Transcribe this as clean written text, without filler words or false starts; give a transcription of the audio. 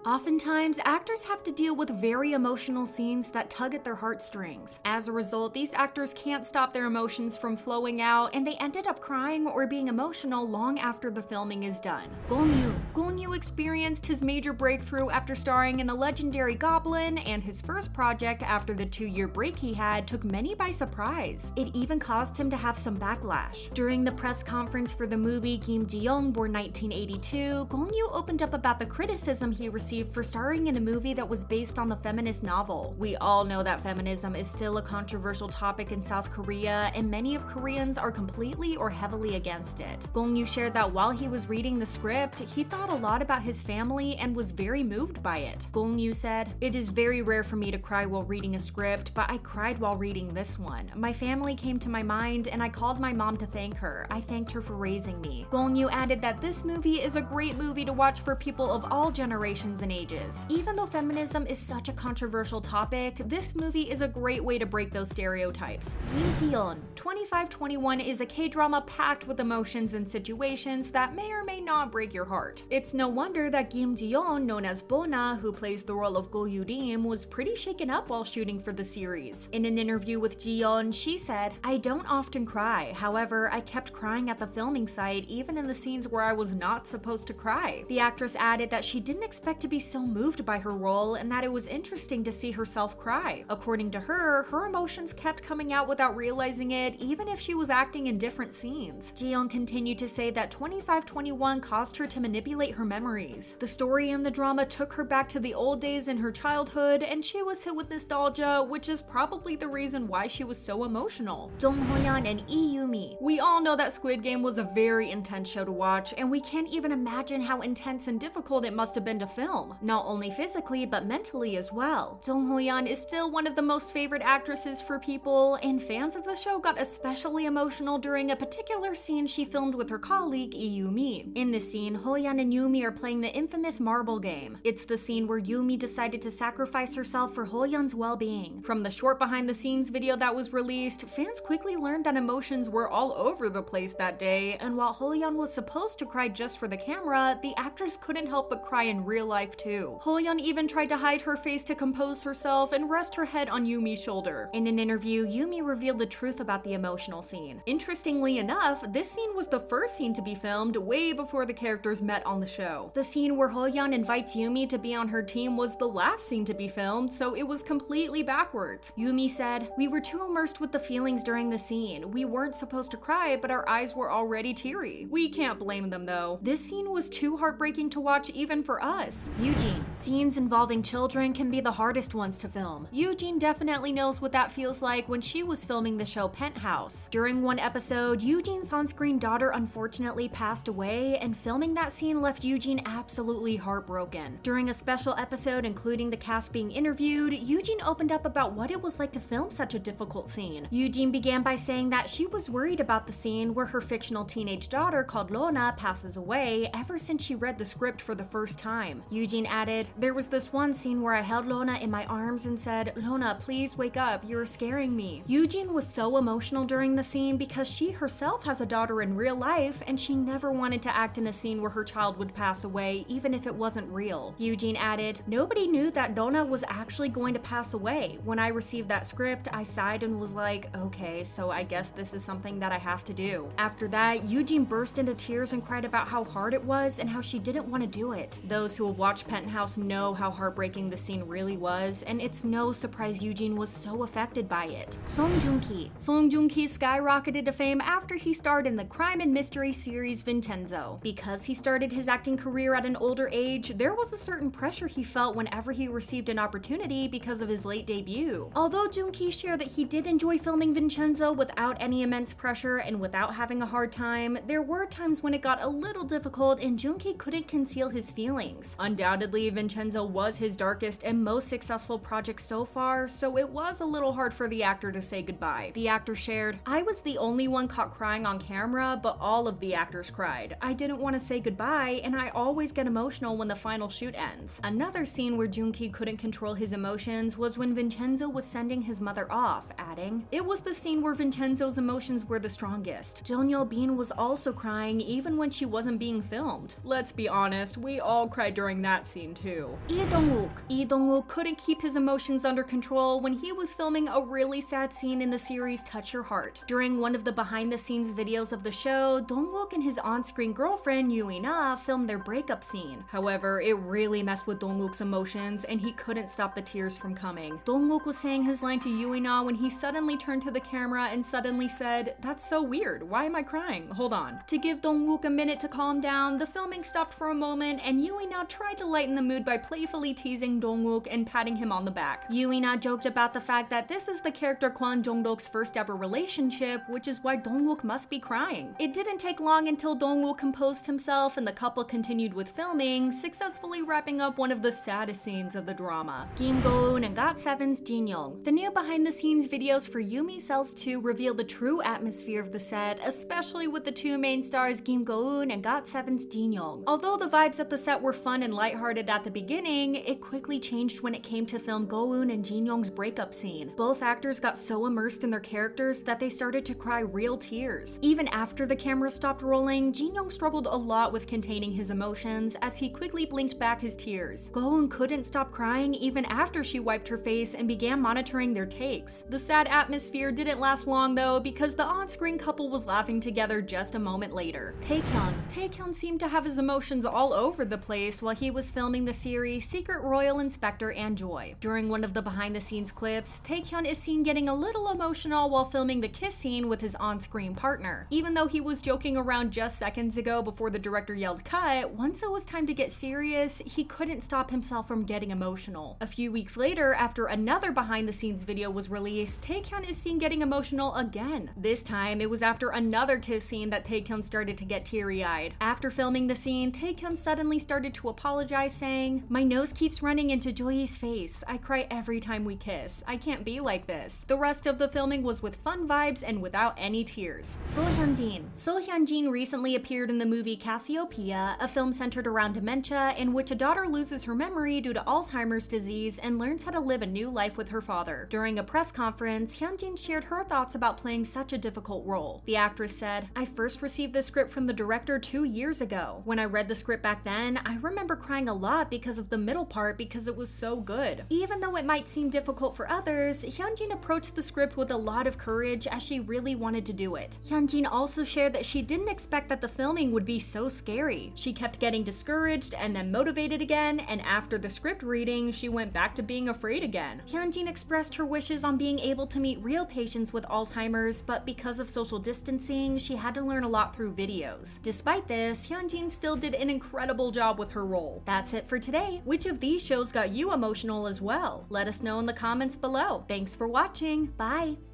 Oftentimes, actors have to deal with very emotional scenes that tug at their heartstrings. As a result, these actors can't stop their emotions from flowing out, and they ended up crying or being emotional long after the filming is done. Gong Yoo experienced his major breakthrough after starring in The Legendary Goblin, and his first project after the 2-year break he had took many by surprise. It even caused him to have some backlash. During the press conference for the movie Ji-yeon, born 1982, Gong Yoo opened up about the criticism he received for starring in a movie that was based on the feminist novel. We all know that feminism is still a controversial topic in South Korea, and many of Koreans are completely or heavily against it. Gong Yoo shared that while he was reading the script, he thought a lot about his family and was very moved by it. Gong Yoo said, "It is very rare for me to cry while reading a script, but I cried while reading this one. My family came to my mind and I called my mom to thank her. I thanked her for raising me." Gong Yoo added that this movie is a great movie to watch for people of all generations and ages. Even though feminism is such a controversial topic, this movie is a great way to break those stereotypes. Ji-yeon, 2521 is a K-drama packed with emotions and situations that may or may not break your heart. It's no wonder that Ji-yeon, known as Bona, who plays the role of Go Yoo-rim, was pretty shaken up while shooting for the series. In an interview with Ji-yeon, she said, "I don't often cry. However, I kept crying at the filming site, even in the scenes where I was not supposed to cry." The actress added that she didn't expect to be so moved by her role and that it was interesting to see herself cry. According to her, her emotions kept coming out without realizing it, even if she was acting in different scenes. Ji-yeon continued to say that 2521 caused her to manipulate her memories. The story and the drama took her back to the old days in her childhood, and she was hit with nostalgia, which is probably the reason why she was so emotional. Jong-hyun and Yumi. We all know that Squid Game was a very intense show to watch, and we can't even imagine how intense and difficult it must have been to film, not only physically but mentally as well. Jong-hyun is still one of the most favorite actresses for people, and fans of the show got especially emotional during a particular scene she filmed with her colleague Yumi. In this scene, Hoyeon and Yumi are playing the infamous marble game. It's the scene where Yumi decided to sacrifice herself for Hoyeon's well-being. From the short behind-the-scenes video that was released, fans quickly learned that emotions were all over the place that day, and while Hoyeon was supposed to cry just for the camera, the actress couldn't help but cry in real life too. Hoyeon even tried to hide her face to compose herself and rest her head on Yumi's shoulder. In an interview, Yumi revealed the truth about the emotional scene. Interestingly enough, this scene was the first scene to be filmed way before the characters met on the show. The scene where Hoyeon invites Yumi to be on her team was the last scene to be filmed, so it was completely backwards. Yumi said, "We were too immersed with the feelings during the scene. We weren't supposed to cry, but our eyes were already teary. We can't blame them though. This scene was too heartbreaking to watch even for us." Eugene. Scenes involving children can be the hardest ones to film. Eugene definitely knows what that feels like when she was filming the show Penthouse. During one episode, Eugene's on-screen daughter unfortunately passed away, and filming that scene left Eugene absolutely heartbroken. During a special episode including the cast being interviewed, Eugene opened up about what it was like to film such a difficult scene. Eugene began by saying that she was worried about the scene where her fictional teenage daughter called Lona passes away ever since she read the script for the first time. Eugene added, "There was this one scene where I held Lona in my arms and said, 'Lona, please wake up, you're scaring me.'" Eugene was so emotional during the scene because she herself has a daughter in real life, and she never wanted to act in a scene where her child would pass away, even if it wasn't real. Eugene added, "Nobody knew that Lona was actually going to pass away. When I received that script, I sighed and was like, okay, so I guess this is something that I have to do." After that, Eugene burst into tears and cried about how hard it was and how she didn't want to do it. Those who have watched Penthouse know how heartbreaking the scene really was, and it's no surprise Eugene was so affected by it. Joong-ki skyrocketed to fame after he starred in the crime and mystery series Vincenzo. Because he started his acting career at an older age, there was a certain pressure he felt whenever he received an opportunity because of his late debut. Although Joong-ki shared that he did enjoy filming Vincenzo without any immense pressure and without having a hard time, there were times when it got a little difficult and Joong-ki couldn't conceal his feelings. Undoubtedly, Vincenzo was his darkest and most successful project so far, so it was a little hard for the actor to say goodbye. The actor shared, shared, "I was the only one caught crying on camera, but all of the actors cried. I didn't want to say goodbye, and I always get emotional when the final shoot ends." Another scene where Joong-ki couldn't control his emotions was when Vincenzo was sending his mother off, adding, "It was the scene where Vincenzo's emotions were the strongest. Jeon Yo-bin was also crying even when she wasn't being filmed. Let's be honest, we all cried during that scene too." Dong-wook couldn't keep his emotions under control when he was filming a really sad scene in the series Touch Your Heart. During one of the behind-the-scenes videos of the show, Dong-wook and his on-screen girlfriend Yumi filmed their breakup scene. However, it really messed with Dong-wook's emotions and he couldn't stop the tears from coming. Dong-wook was saying his line to Yumi when he suddenly turned to the camera and suddenly said, "That's so weird, why am I crying? Hold on." To give Dong-wook a minute to calm down, the filming stopped for a moment and Yumi tried to lighten the mood by playfully teasing Dong-wook and patting him on the back. Yumi joked about the fact that this is the character Kwon Jong-dok's first ever relationship, which is why Dong-wook must be crying. It didn't take long until Dong-wook composed himself and the couple continued with filming, successfully wrapping up one of the saddest scenes of the drama. Kim Go-eun and GOT7's Ji-yeon. The new behind-the-scenes videos for Yumi Cells 2 reveal the true atmosphere of the set, especially with the two main stars Kim Go-eun and GOT7's Ji-yeon. Although the vibes at the set were fun and lighthearted at the beginning, it quickly changed when it came to film Go-eun and Ji-yeon's breakup scene. Both actors got so immersed in their characters that they started to cry real tears. Even after the camera stopped rolling, Ji-yeon struggled a lot with containing his emotions as he quickly blinked back his tears. Go-eun couldn't stop crying even after she wiped her face and began monitoring their takes. The sad atmosphere didn't last long though, because the on-screen couple was laughing together just a moment later. Taecyeon seemed to have his emotions all over the place while he was filming the series Secret Royal Inspector and Joy. During one of the behind-the-scenes clips, Taecyeon is seen getting a little emotional while filming the kiss scene with his on-screen partner. Even though he was joking around just seconds ago before the director yelled cut, once it was time to get serious, he couldn't stop himself from getting emotional. A few weeks later, after another behind-the-scenes video was released, Taecyeon is seen getting emotional again. This time, it was after another kiss scene that Taecyeon started to get teary-eyed. After filming the scene, Taecyeon suddenly started to apologize, saying, "My nose keeps running into Joy's face. I cry every time we kiss. I can't be like this." The rest of the filming was with fun vibes and without any tears. Seo Hyun-jin recently appeared in the movie Cassiopeia, a film centered around dementia in which a daughter loses her memory due to Alzheimer's disease and learns how to live a new life with her father. During a press conference, Hyun-jin shared her thoughts about playing such a difficult role. The actress said, "I first received the script from the director 2 years ago. When I read the script back then, I remember crying a lot because of the middle part because it was so good." Even though it might seem difficult for others, Hyun-jin approached the script with a lot of courage as she really wanted to do it. Hyun-jin also shared that she didn't expect that the filming would be so scary. She kept getting discouraged and then motivated again, and after the script reading, she went back to being afraid again. Hyun-jin expressed her wishes on being able to meet real patients with Alzheimer's, but because of social distancing, she had to learn a lot through videos. Despite this, Hyun-jin still did an incredible job with her role. That's it for today. Which of these shows got you emotional as well? Let us know in the comments below. Thanks for watching. Bye!